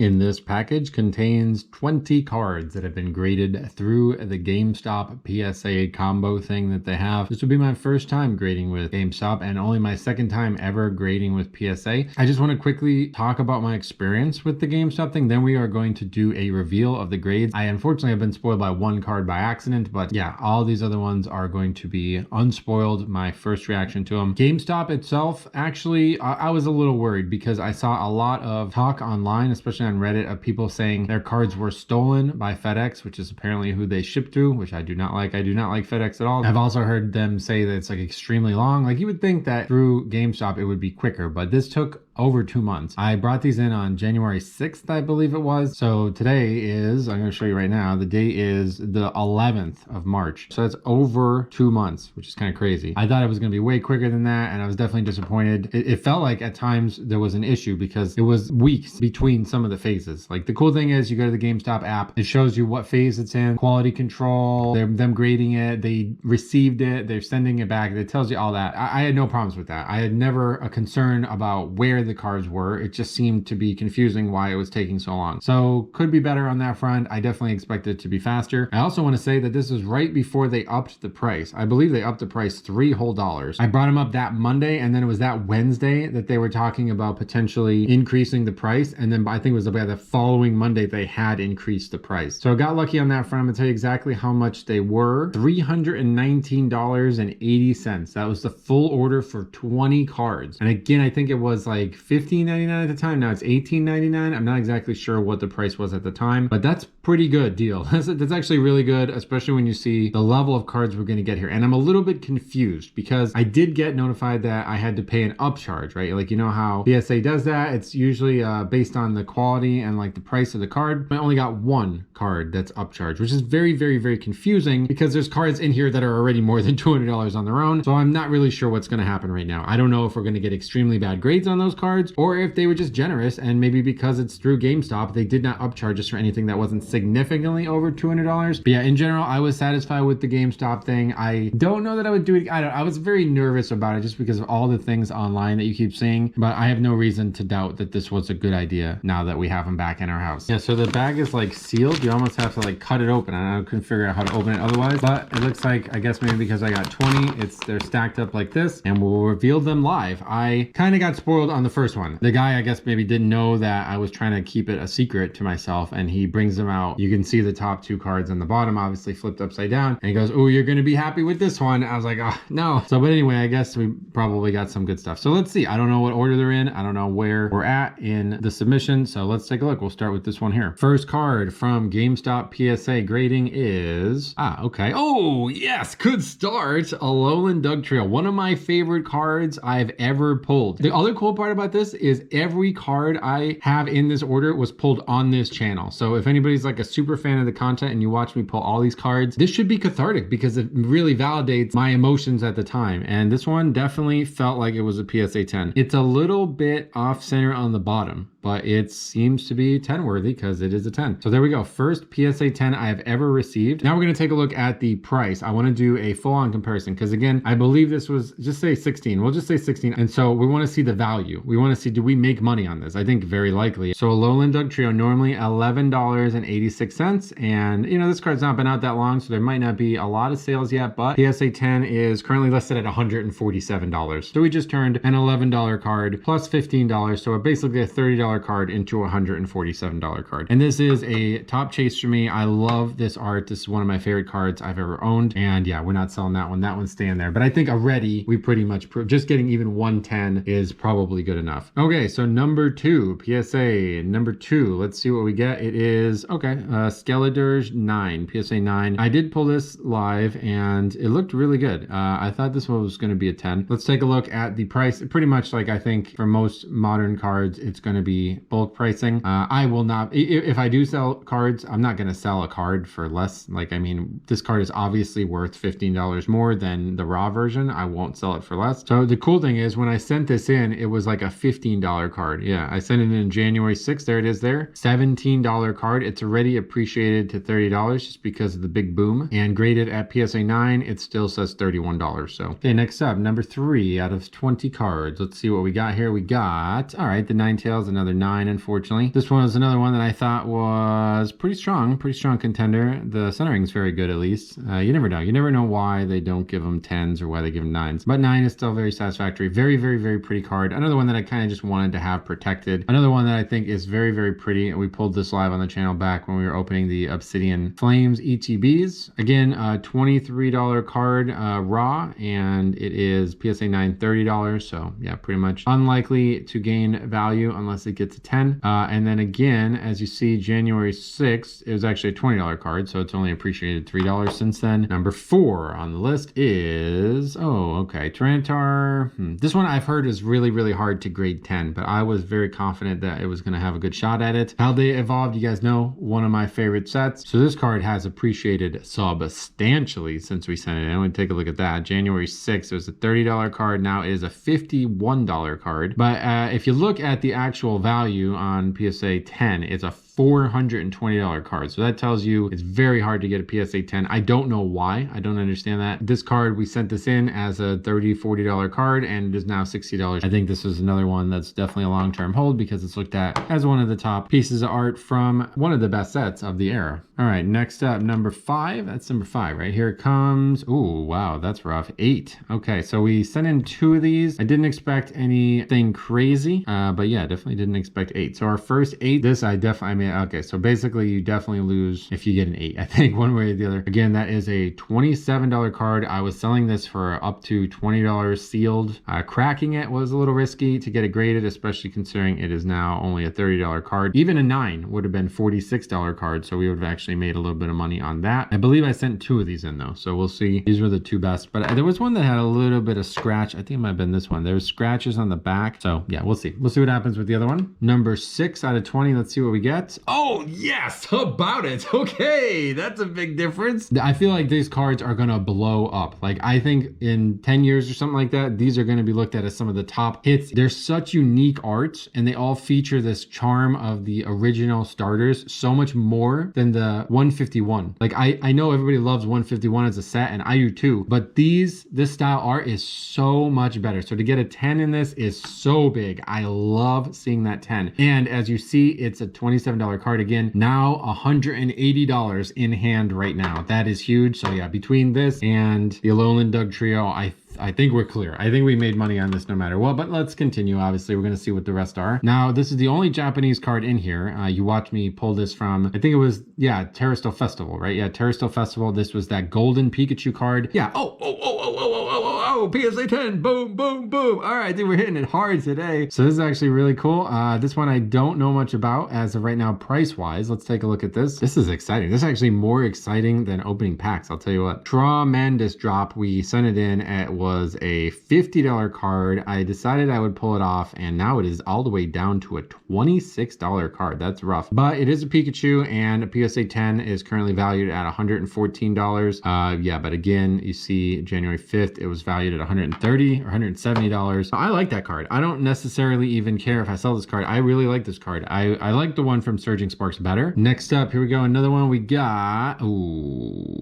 In this package contains 20 cards that have been graded through the Gamestop PSA combo thing that they have. This will be my first time grading with Gamestop and only my second time ever grading with PSA. I just want to quickly talk about my experience with the Gamestop thing. Then we are going to do a reveal of the grades. I unfortunately have been spoiled by one card by accident, but yeah, all these other ones are going to be unspoiled. My first reaction to them. Gamestop itself, actually, I was a little worried because I saw a lot of talk online, especially on Reddit, of people saying their cards were stolen by FedEx, which is apparently who they ship through, which I do not like. I do not like FedEx at all. I've also heard them say that it's like extremely long. Like you would think that through GameStop it would be quicker, but this took over 2 months. I brought these in on January 6th, I believe it was. So today is, I'm going to show you right now, the date is the 11th of March. So that's over 2 months, which is kind of crazy. I thought it was going to be way quicker than that, and I was definitely disappointed. It felt like at times there was an issue because it was weeks between some of the phases. Like the cool thing is you go to the GameStop app, it shows you what phase it's in, quality control, them grading it, they received it, they're sending it back. It tells you all that. I had no problems with that. I had never a concern about where the cards were. It just seemed to be confusing why it was taking so long. So could be better on that front. I definitely expect it to be faster. I also want to say that this is right before they upped the price. I believe they upped the price $3 whole. I brought them up that Monday, and then it was that Wednesday that they were talking about potentially increasing the price, and then I think it was about the following Monday they had increased the price. So I got lucky on that front. I'm gonna tell you exactly how much they were. $319.80. That was the full order for 20 cards. And again, I think it was like $15.99 at the time. Now it's $18.99. I'm not exactly sure what the price was at the time, but that's pretty good deal. That's actually really good, especially when you see the level of cards we're gonna get here. And I'm a little bit confused because I did get notified that I had to pay an upcharge, right? Like, you know how PSA does that? It's usually based on the quality and like the price of the card. I only got one card that's upcharged, which is very, very, very confusing because there's cards in here that are already more than $200 on their own. So I'm not really sure what's going to happen right now. I don't know if we're going to get extremely bad grades on those cards or if they were just generous and maybe because it's through GameStop, they did not upcharge us for anything that wasn't significantly over $200. But yeah, in general, I was satisfied with the GameStop thing. I don't know that I would do it. I was very nervous about it just because of all the things online that you keep seeing, but I have no reason to doubt that this was a good idea now that we have them back in our house. Yeah, so the bag is like sealed. You almost have to like cut it open. I couldn't figure out how to open it otherwise, but it looks like, I guess maybe because I got 20, they're stacked up like this, and we'll reveal them live. I kind of got spoiled on the first one. The guy, I guess, maybe didn't know that I was trying to keep it a secret to myself, and he brings them out. You can see the top two cards on the bottom, obviously flipped upside down, and he goes, "Oh, you're going to be happy with this one." I was like, "Oh, no." So, but anyway, I guess we probably got some good stuff. So let's see. I don't know what order they're in. I don't know where we're at in the submission. So let's take a look. We'll start with this one here. First card from Gamestop PSA Grading is, okay. Oh, yes. Good start. Alolan Dugtrio. One of my favorite cards I've ever pulled. The other cool part about this is every card I have in this order was pulled on this channel. So if anybody's like a super fan of the content and you watch me pull all these cards, this should be cathartic because it really validates my emotions at the time. And this one definitely felt like it was a PSA 10. It's a little bit off center on the bottom, but it seems to be 10 worthy because it is a 10. So there we go. First PSA 10 I have ever received. Now we're going to take a look at the price. I want to do a full-on comparison because again, I believe this was, just say 16. We'll just say 16. And so we want to see the value. We want to see, do we make money on this? I think very likely. So Alolan Dugtrio, normally $11.86. And you know, this card's not been out that long, so there might not be a lot of sales yet, but PSA 10 is currently listed at $147. So we just turned an $11 card plus $15. So basically a $30 card into a $147 card. And this is a top chase for me. I love this art. This is one of my favorite cards I've ever owned. And yeah, we're not selling that one. That one's staying there. But I think already we pretty much just getting even 110 is probably good enough. Okay, so number two, PSA number two. Let's see what we get. It is, okay, Skeledirge 9, PSA 9. I did pull this live and it looked really good. I thought this one was going to be a 10. Let's take a look at the price. Pretty much like I think for most modern cards, it's going to be bulk pricing. I will not, if I do sell cards, I'm not going to sell a card for less. Like, I mean, this card is obviously worth $15 more than the raw version. I won't sell it for less. So the cool thing is when I sent this in, it was like a $15 card. Yeah, I sent it in January 6th. There it is there. $17 card. It's already appreciated to $30 just because of the big boom. And graded at PSA 9, it still says $31. So, okay, next up, number 3 out of 20 cards. Let's see what we got here. We got, all right, the Ninetales, another 9, unfortunately. This one was another one that I thought was pretty strong contender. The centering's very good, at least. You never know. You never know why they don't give them 10s or why they give them 9s. But 9 is still very satisfactory. Very, very, very pretty card. Another one that I kind of just wanted to have protected. Another one that I think is very, very pretty. We pulled this live on the channel back when we were opening the Obsidian Flames ETBs. Again, $23 card raw, and it is PSA 9 $30. So yeah, pretty much unlikely to gain value unless it gets a 10. And then again, as you see, January 6th, it was actually a $20 card, so it's only appreciated $3 since then. Number 4 on the list is, oh, okay, Tyranitar. This one I've heard is really, really hard to grade 10, but I was very confident that it was going to have a good shot at it. How they evolved, you guys know, one of my favorite sets. So this card has appreciated substantially since we sent it in. I'm going to take a look at that. January 6th, it was a $30 card. Now it is a $51 card. But if you look at the actual value on PSA 10, it's a $420 card. So that tells you it's very hard to get a PSA 10. I don't know why. I don't understand that. This card, we sent this in as a $30, $40 card, and it is now $60. I think this is another one that's definitely a long-term hold because it's looked at as one of the top pieces of art from one of the best sets of the era. All right, next up, number 5. That's number 5 right here. It comes, ooh, wow, that's rough. 8. Okay, so we sent in 2 of these. I didn't expect anything crazy, but yeah, definitely didn't expect 8. So our first 8, this I mean, okay, so basically you definitely lose if you get an 8, I think, one way or the other. Again, that is a $27 card. I was selling this for up to $20 sealed. Cracking it was a little risky to get it graded, especially considering it is now only a $30 card. Even a 9 would have been $46 card, so we would have actually made a little bit of money on that. I believe I sent 2 of these in though, so we'll see. These were the 2 best, but there was one that had a little bit of scratch. I think it might have been this one. There was scratches on the back, so yeah, we'll see. We'll see what happens with the other one. Number 6 out of 20. Let's see what we get. Oh yes, about it. Okay, that's a big difference. I feel like these cards are gonna blow up. Like, I think in 10 years or something like that, these are gonna be looked at as some of the top hits. They're such unique art, and they all feature this charm of the original starters so much more than the 151. Like, I know everybody loves 151 as a set, and I do too, but this style art is so much better. So to get a 10 in this is so big. I love seeing that 10. And as you see, it's a $27 card again. Now $180 in hand right now. That is huge. So yeah, between this and the Alolan Doug Trio, I think we're clear. I think we made money on this no matter what, but let's continue. Obviously, we're going to see what the rest are. Now, this is the only Japanese card in here. You watched me pull this from, I think it was, yeah, Terrastal Festival, right? Yeah, Terrastal Festival. This was that golden Pikachu card. Yeah. Oh, PSA 10. Boom, boom, boom. All right, dude, we're hitting it hard today. So this is actually really cool. This one I don't know much about as of right now, price-wise. Let's take a look at this. This is exciting. This is actually more exciting than opening packs. I'll tell you what. Tremendous drop. We sent it in at was a $50 card. I decided I would pull it off, and now it is all the way down to a $26 card. That's rough, but it is a Pikachu, and a PSA 10 is currently valued at $114. Yeah, but again, you see January 5th, it was valued at $130 or $170. I like that card. I don't necessarily even care if I sell this card. I really like this card. I like the one from Surging Sparks better. Next up, here we go. Another one we got. Ooh,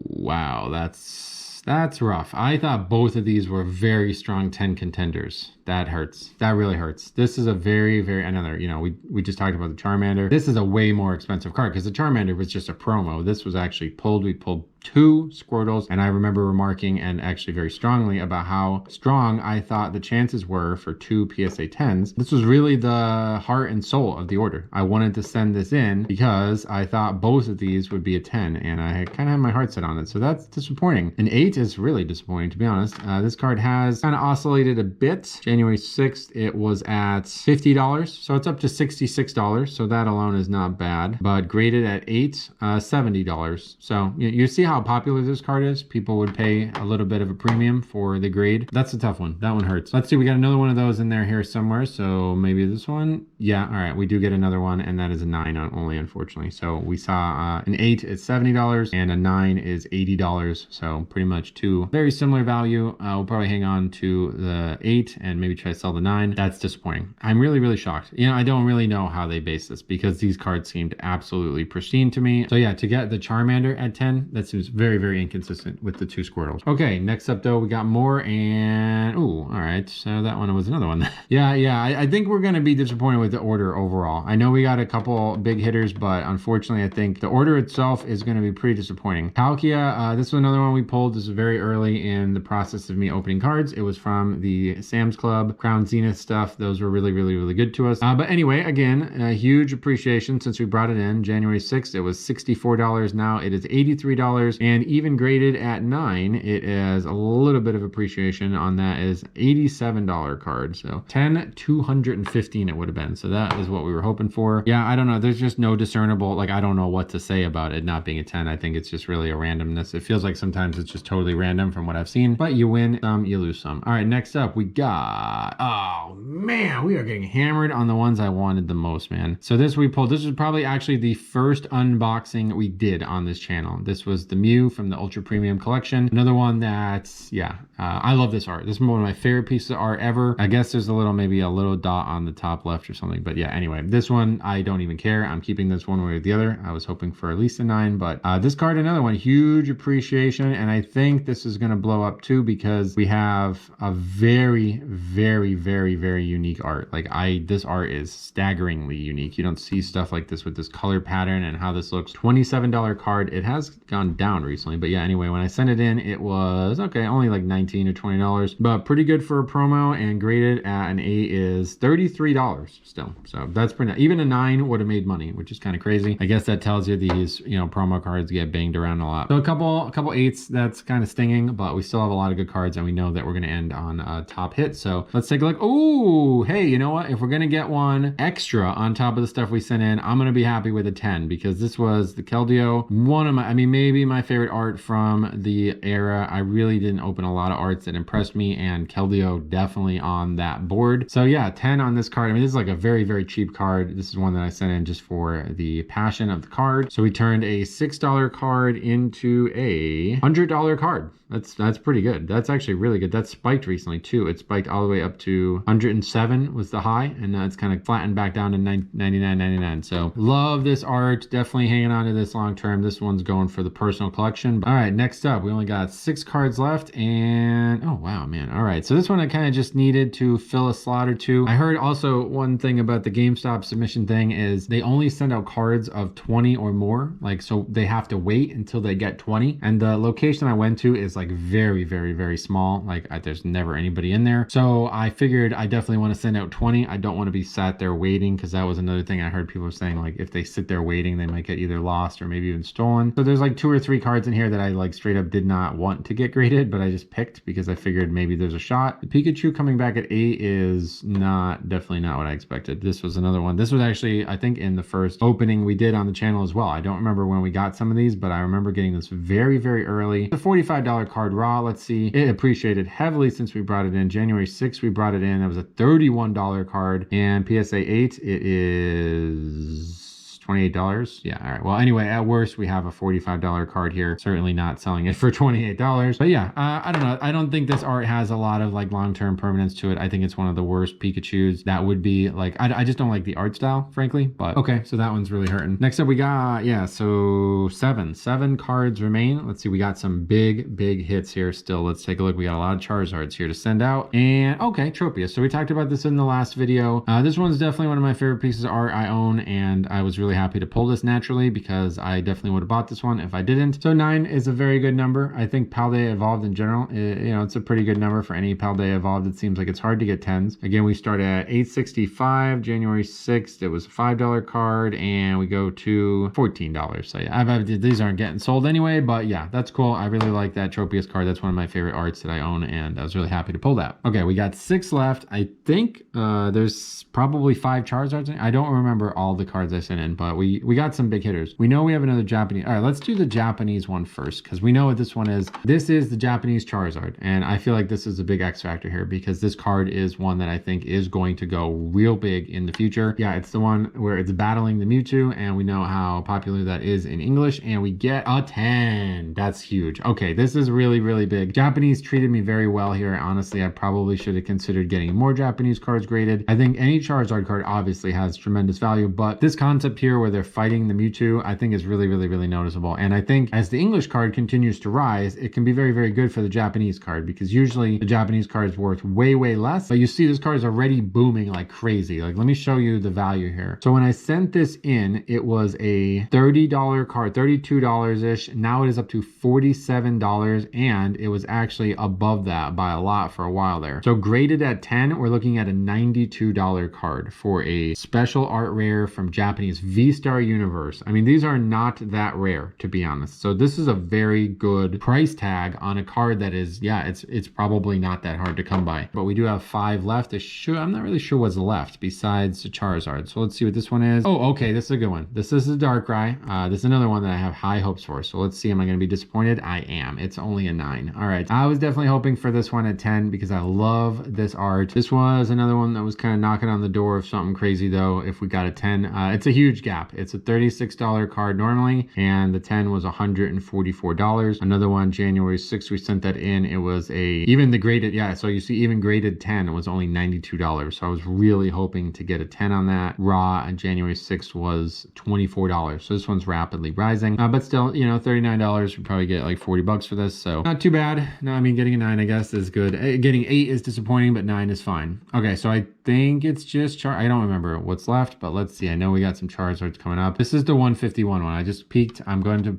wow, that's rough. I thought both of these were very strong 10 contenders. That hurts. That really hurts. This is a very, very, another, you know, we just talked about the Charmander. This is a way more expensive card because the Charmander was just a promo. This was actually pulled. We pulled 2 Squirtles, and I remember remarking, and actually very strongly, about how strong I thought the chances were for 2 PSA 10s. This was really the heart and soul of the order. I wanted to send this in because I thought both of these would be a 10, and I kind of had my heart set on it. So that's disappointing. An 8 is really disappointing, to be honest. This card has kind of oscillated a bit. January 6th, it was at $50, so it's up to $66. So that alone is not bad, but graded at 8, $70. So you see how popular this card is. People would pay a little bit of a premium for the grade. That's a tough one. That one hurts. Let's see, we got another one of those in there here somewhere. So maybe this one. Yeah, all right, we do get another one, and that is a 9 only, unfortunately. So we saw an 8 is $70 and a 9 is $80. So pretty much much too. Very similar value. We'll probably hang on to the 8 and maybe try to sell the 9. That's disappointing. I'm really, really shocked. You know, I don't really know how they base this because these cards seemed absolutely pristine to me. So yeah, to get the Charmander at 10, that seems very, very inconsistent with the 2 Squirtles. Okay, next up though, we got more and, ooh, all right. So that one was another one. yeah, I think we're going to be disappointed with the order overall. I know we got a couple big hitters, but unfortunately, I think the order itself is going to be pretty disappointing. Palkia, this was another one we pulled. This is very early in the process of me opening cards. It was from the Sam's Club, Crown Zenith stuff. Those were really, really, really good to us. But anyway, again, a huge appreciation since we brought it in January 6th. It was $64. Now it is $83, and even graded at 9, it is a little bit of appreciation on that. Is $87 card. So 10, 215 it would have been. So that is what we were hoping for. Yeah, I don't know. There's just no discernible, like, I don't know what to say about it not being a 10. I think it's just really a randomness. It feels like sometimes it's just totally random from what I've seen, but you win some, you lose some. All right, next up we got, oh man, we are getting hammered on the ones I wanted the most, man. So this we pulled, this was probably actually the first unboxing we did on this channel. This was the Mew from the Ultra Premium Collection. Another one that's, yeah, I love this art. This is one of my favorite pieces of art ever. I guess there's a little, maybe a little dot on the top left or something, but yeah, anyway, this one, I don't even care. I'm keeping this one way or the other. I was hoping for at least a 9, but this card, another one, huge appreciation. And I think this is going to blow up too, because we have a very, very, very, very unique art. Like this art is staggeringly unique. You don't see stuff like this with this color pattern and how this looks. $27 card. It has gone down recently, but yeah, anyway, when I sent it in, it was okay, only like $19 or $20, but pretty good for a promo, and graded at an 8 is $33 still. So that's pretty nice. Even a 9 would have made money, which is kind of crazy. I guess that tells you these, you know, promo cards get banged around a lot. So a couple 8s, that's kind of stinging, but we still have a lot of good cards, and we know that we're going to end on a top hit. So let's take a look. Oh, hey, you know what? If we're going to get one extra on top of the stuff we sent in, I'm going to be happy with a 10, because this was the Keldeo, one of my, I mean, maybe my favorite art from the era. I really didn't open a lot of arts that impressed me, and Keldeo definitely on that board. So yeah, 10 on this card. I mean, this is like a very, very cheap card. This is one that I sent in just for the passion of the card. So we turned a $6 card into a $100 card. That's pretty good. That's actually really good. That's spiked recently too. It spiked all the way up to 107 was the high, and now it's kind of flattened back down to 99.99. So love this art. Definitely hanging on to this long term. This one's going for the personal collection. All right, next up, we only got 6 cards left, and oh wow, man. All right, so this one I kind of just needed to fill a slot or two. I heard also one thing about the GameStop submission thing is they only send out cards of 20 or more, like, so they have to wait until they get 20. And the location I went to is like very, very, very small. Like there's never anybody in there. So I figured I definitely want to send out 20. I don't want to be sat there waiting, because that was another thing I heard people saying, like if they sit there waiting, they might get either lost or maybe even stolen. So there's like 2 or 3 cards in here that I like straight up did not want to get graded, but I just picked because I figured maybe there's a shot. The Pikachu coming back at 8 is definitely not what I expected. This was another one. This was actually, I think, in the first opening we did on the channel as well. I don't remember when we got some of these, but I remember getting this very, very early. The $45 card raw. Let's see. It appreciated heavily since we brought it in. January 6th, we brought it in. That was a $31 card. And PSA 8, it is $28. Yeah, all right. Well, anyway, at worst, we have a $45 card here. Certainly not selling it for $28. But yeah, I don't know. I don't think this art has a lot of like long-term permanence to it. I think it's one of the worst Pikachus. That would be like, I just don't like the art style, frankly. But okay, so that one's really hurting. Next up, we got, yeah, so 7 cards remain. Let's see, we got some big hits here still. Let's take a look. We got a lot of Charizards here to send out. And okay, Tropius. So we talked about this in the last video. This one's definitely one of my favorite pieces of art I own, and I was really happy to pull this naturally, because I definitely would have bought this one if I didn't. So 9 is a very good number. I think Paldea Evolved in general, you know, it's a pretty good number for any Paldea Evolved. It seems like it's hard to get 10s. Again, we start at $8.65. January 6th, it was a $5 card, and we go to $14. So yeah, these aren't getting sold anyway, but yeah, that's cool. I really like that Tropius card. That's one of my favorite arts that I own, and I was really happy to pull that. Okay, we got 6 left. I think there's probably 5 Charizards in. I don't remember all the cards I sent in, but but we got some big hitters. We know we have another Japanese. All right, let's do the Japanese one first because we know what this one is. This is the Japanese Charizard, and I feel like this is a big X factor here because this card is one that I think is going to go real big in the future. Yeah, it's the one where it's battling the Mewtwo, and we know how popular that is in English, and we get a 10. That's huge. Okay, this is really, really big. Japanese treated me very well here. Honestly, I probably should have considered getting more Japanese cards graded. I think any Charizard card obviously has tremendous value, but this concept here where they're fighting the Mewtwo, I think is really, really, really noticeable. And I think as the English card continues to rise, it can be very, very good for the Japanese card because usually the Japanese card is worth way, way less. But you see this card is already booming like crazy. Like, let me show you the value here. So when I sent this in, it was a $30 card, $32-ish. Now it is up to $47, and it was actually above that by a lot for a while there. So graded at 10, we're looking at a $92 card for a special art rare from Japanese V-Star Universe. I mean, these are not that rare, to be honest. So this is a very good price tag on a card that is, yeah, it's probably not that hard to come by. But we do have 5 left. I'm not really sure what's left besides the Charizard. So let's see what this one is. Oh, okay, this is a good one. This is the Darkrai. This is another one that I have high hopes for. So let's see, am I going to be disappointed? I am. It's only a 9. All right, I was definitely hoping for this one at 10 because I love this art. This was another one that was kind of knocking on the door of something crazy though. If we got a 10, it's a huge gap. It's a $36 card normally, and the 10 was $144. Another one, January 6th, we sent that in. It was even the graded, yeah, so you see even graded 10 was only $92. So I was really hoping to get a 10 on that. Raw on January 6th was $24. So this one's rapidly rising, but still, you know, $39, we probably get like 40 bucks for this. So not too bad. No, I mean, getting a 9, I guess, is good. Getting 8 is disappointing, but 9 is fine. Okay, so I think it's just I don't remember what's left, but let's see. I know we got some Charizards coming up. This is the 151 one. I just peeked. I'm going to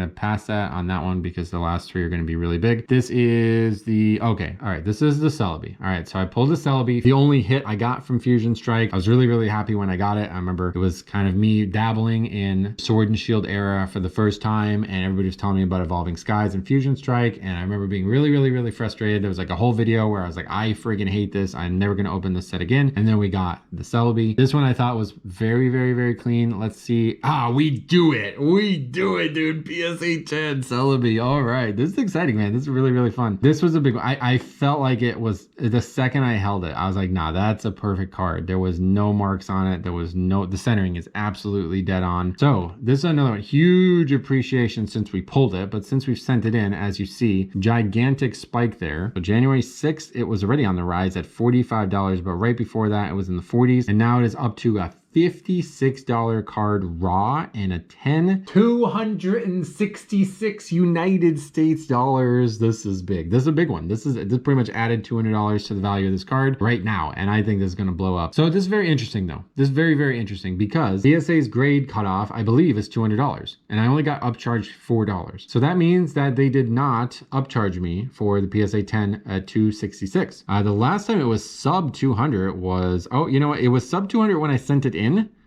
pass that on that one because the last 3 are going to be really big. This is the, okay, all right, this is the Celebi. All right, so I pulled the Celebi. The only hit I got from Fusion Strike. I was really, really happy when I got it. I remember it was kind of me dabbling in Sword and Shield era for the first time, and everybody was telling me about Evolving Skies and Fusion Strike, and I remember being really, really, really frustrated. There was like a whole video where I was like, I friggin' hate this. I'm never going to open this set again. And then we got the Celebi. This one I thought was very, very, very clean. Let's see. We do it. We do it, dude. PSA 10 Celebi. All right. This is exciting, man. This is really, really fun. This was a big one. I felt like it was, the second I held it, I was like, nah, that's a perfect card. There was no marks on it. The centering is absolutely dead on. So this is another one. Huge appreciation since we pulled it, but since we've sent it in, as you see, gigantic spike there. So January 6th, it was already on the rise at $45, but right before that, it was in the 40s, and now it is up to a $56 card raw and a 10, 266 United States dollars. This is big. This is a big one. This pretty much added $200 to the value of this card right now, and I think this is going to blow up. So this is very interesting though. This is very, very interesting because PSA's grade cutoff, I believe, is $200, and I only got upcharged $4. So that means that they did not upcharge me for the PSA 10 at $266. The last time it was sub 200 was, oh, you know what? It was sub 200 when I sent it in.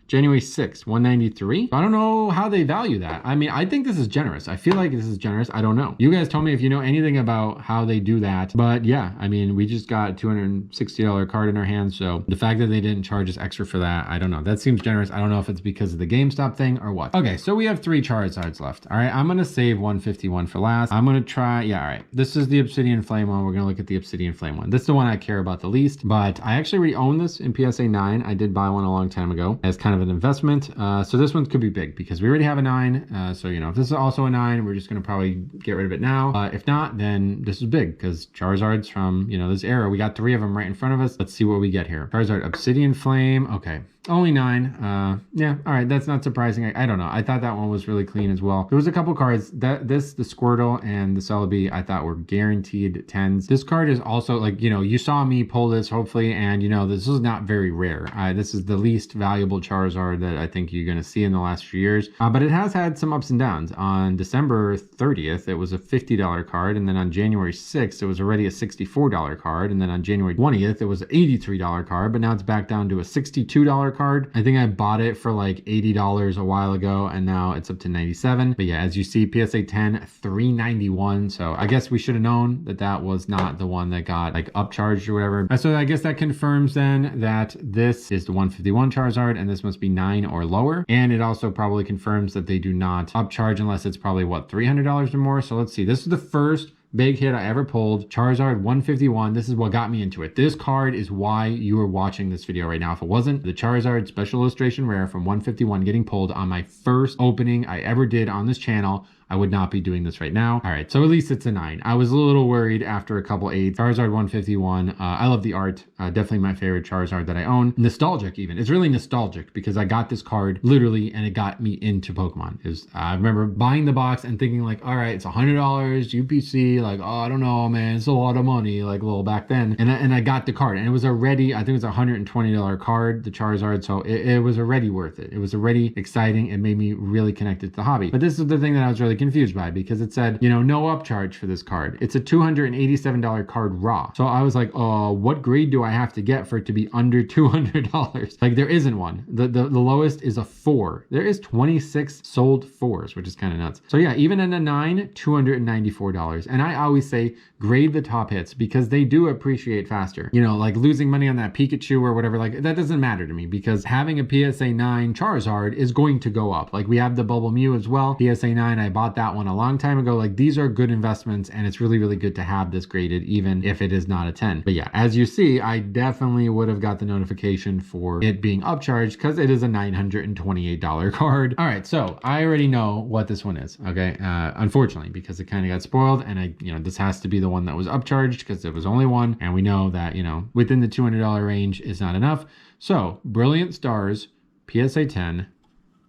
January 6th, 193. I don't know how they value that. I mean, I think this is generous. I feel like this is generous. I don't know. You guys tell me if you know anything about how they do that. But yeah, I mean, we just got a $260 card in our hands. So the fact that they didn't charge us extra for that, I don't know. That seems generous. I don't know if it's because of the GameStop thing or what. Okay, so we have 3 Charizards left. All right, I'm going to save 151 for last. I'm going to try, yeah, all right. This is the Obsidian Flame one. We're going to look at the Obsidian Flame one. This is the one I care about the least, but I actually already own this in PSA 9. I did buy one a long time ago as kind of an investment. So this one could be big because we already have a 9. So, you know, if this is also a 9, we're just going to probably get rid of it now. If not, then this is big because Charizards from, you know, this era, we got 3 of them right in front of us. Let's see what we get here. Charizard Obsidian Flame. Okay. Only 9. Yeah, all right, that's not surprising. I don't know. I thought that one was really clean as well. There was a couple cards the Squirtle and the Celebi I thought were guaranteed 10s. This card is also like, you know, you saw me pull this hopefully, and you know, this is not very rare. This is the least valuable Charizard that I think you're going to see in the last few years. But it has had some ups and downs. On December 30th, it was a $50 card, and then on January 6th, it was already a $64 card, and then on January 20th, it was an $83 card, but now it's back down to a $62 card. I think I bought it for like $80 a while ago, and now it's up to 97. But yeah, as you see, PSA 10, $391. So I guess we should have known that that was not the one that got like upcharged or whatever. So I guess that confirms then that this is the 151 Charizard, and this must be 9 or lower. And it also probably confirms that they do not upcharge unless it's probably what, $300 or more. So let's see. This is the first big hit I ever pulled. Charizard 151. This is what got me into it. This card is why you are watching this video right now. If it wasn't the Charizard Special Illustration Rare from 151 getting pulled on my first opening I ever did on this channel, I would not be doing this right now. All right, so at least it's a 9. I was a little worried after a couple 8s. Charizard 151. I love the art. Definitely my favorite Charizard that I own. Nostalgic even. It's really nostalgic because I got this card literally and it got me into Pokemon. I remember buying the box and thinking like, all right, it's $100 UPC. Like, oh, I don't know, man. It's a lot of money, like a little back then. And I got the card, and it was already, I think it was a $120 card, the Charizard. So it was already worth it. It was already exciting. It made me really connected to the hobby. But this is the thing that I was really confused by, because it said, you know, no upcharge for this card. It's a $287 card raw. So I was like, oh, what grade do I have to get for it to be under $200? Like, there isn't one. The lowest is a 4. There is 26 sold 4s, which is kind of nuts. So yeah, even in a 9, $294. And I always say grade the top hits because they do appreciate faster. You know, like losing money on that Pikachu or whatever, like that doesn't matter to me, because having a PSA 9 Charizard is going to go up. Like we have the Bubble Mew as well. PSA 9, I bought that one a long time ago. Like these are good investments, and it's really, really good to have this graded even if it is not a 10. But yeah, as you see, I definitely would have got the notification for it being upcharged because it is a $928 card. All right, so I already know what this one is, okay? Unfortunately, because it kind of got spoiled, and this has to be the one that was upcharged because it was only one, and we know that, within the $200 range is not enough. So Brilliant Stars, PSA 10.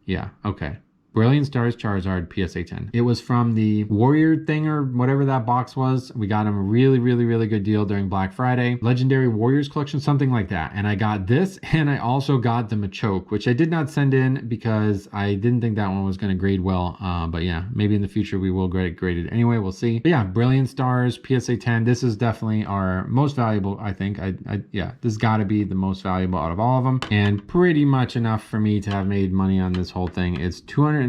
Yeah, okay. Brilliant Stars Charizard PSA 10. It was from the Warrior thing or whatever that box was. We got them a really, really, really good deal during Black Friday. Legendary Warriors collection, something like that. And I got this, and I also got the Machoke, which I did not send in because I didn't think that one was going to grade well. But yeah, maybe in the future we will get it graded anyway. We'll see. But yeah, Brilliant Stars PSA 10. This is definitely our most valuable, I think. Yeah, this got to be the most valuable out of all of them, and pretty much enough for me to have made money on this whole thing. It's $206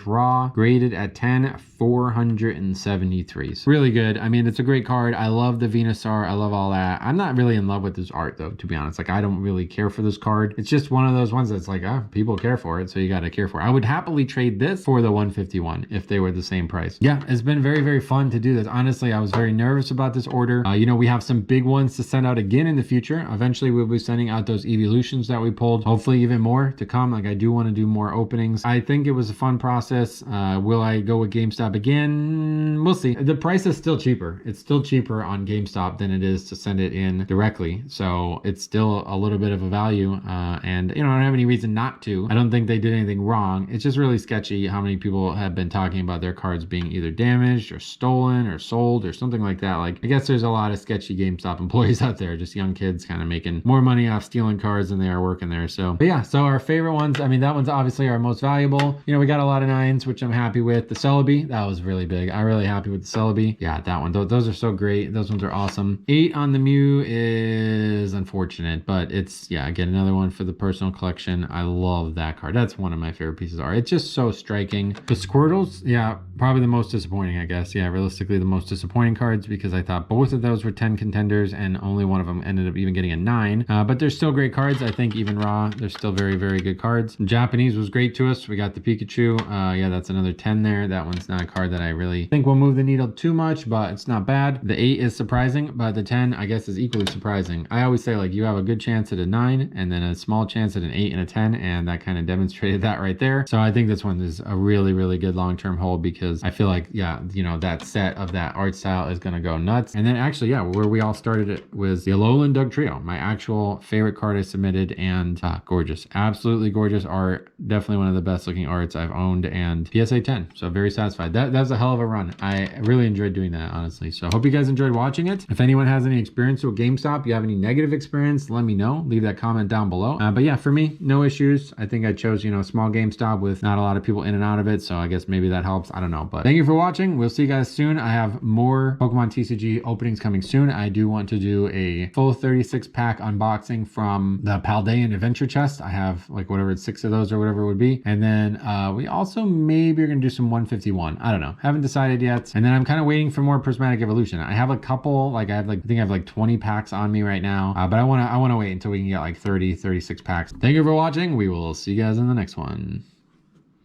raw, graded at 10, 473. So really good. I mean, it's a great card. I love the Venusaur. I love all that. I'm not really in love with this art though, to be honest. Like I don't really care for this card. It's just one of those ones that's like, people care for it, so you got to care for it. I would happily trade this for the 151 if they were the same price. Yeah, it's been very, very fun to do this. Honestly, I was very nervous about this order. We have some big ones to send out again in the future. Eventually we'll be sending out those evolutions that we pulled. Hopefully even more to come. Like I do want to do more openings. I think it was a fun process. Will I go with GameStop again? We'll see. The price is still cheaper. It's still cheaper on GameStop than it is to send it in directly. So it's still a little bit of a value. And I don't have any reason not to. I don't think they did anything wrong. It's just really sketchy how many people have been talking about their cards being either damaged or stolen or sold or something like that. Like, I guess there's a lot of sketchy GameStop employees out there, just young kids kind of making more money off stealing cards than they are working there. So, but yeah, so our favorite ones, I mean, that one's obviously our most valuable. We got a lot of 9s, which I'm happy with. The Celebi, that was really big. I'm really happy with the Celebi. Yeah, that one. Those are so great. Those ones are awesome. 8 on the Mew is unfortunate, but it's, yeah, again, another one for the personal collection. I love that card. That's one of my favorite pieces of art. It's just so striking. The Squirtles, yeah, probably the most disappointing, I guess. Yeah, realistically, the most disappointing cards, because I thought both of those were 10 contenders and only one of them ended up even getting a 9. But they're still great cards. I think even raw, they're still very, very good cards. The Japanese was great to us. We got the Pikachu. Yeah, that's another 10 there. That one's not a card that I really think will move the needle too much, but it's not bad. The 8 is surprising, but the 10, I guess, is equally surprising. I always say, like, you have a good chance at a 9 and then a small chance at an 8 and a 10, and that kind of demonstrated that right there. So I think this one is a really, really good long-term hold, because I feel like, yeah, that set of that art style is going to go nuts. And then actually, yeah, where we all started it was the Alolan Doug Trio, my actual favorite card I submitted, and gorgeous, absolutely gorgeous art. Definitely one of the best looking arts I've owned and PSA 10. So very satisfied. That was a hell of a run. I really enjoyed doing that, honestly. So I hope you guys enjoyed watching it. If anyone has any experience with GameStop, you have any negative experience, let me know. Leave that comment down below. But yeah, for me, no issues. I think I chose, you know, a small GameStop with not a lot of people in and out of it. So I guess maybe that helps. I don't know. But thank you for watching. We'll see you guys soon. I have more Pokemon TCG openings coming soon. I do want to do a full 36 pack unboxing from the Paldean Adventure Chest. I have like whatever it's 6 of those or whatever it would be. And then we also maybe are going to do some 151. I don't know. Haven't decided yet. And then I'm kind of waiting for more Prismatic Evolution. I have a couple, like I think I have like 20 packs on me right now. But I want to wait until we can get like 36 packs. Thank you for watching. We will see you guys in the next one.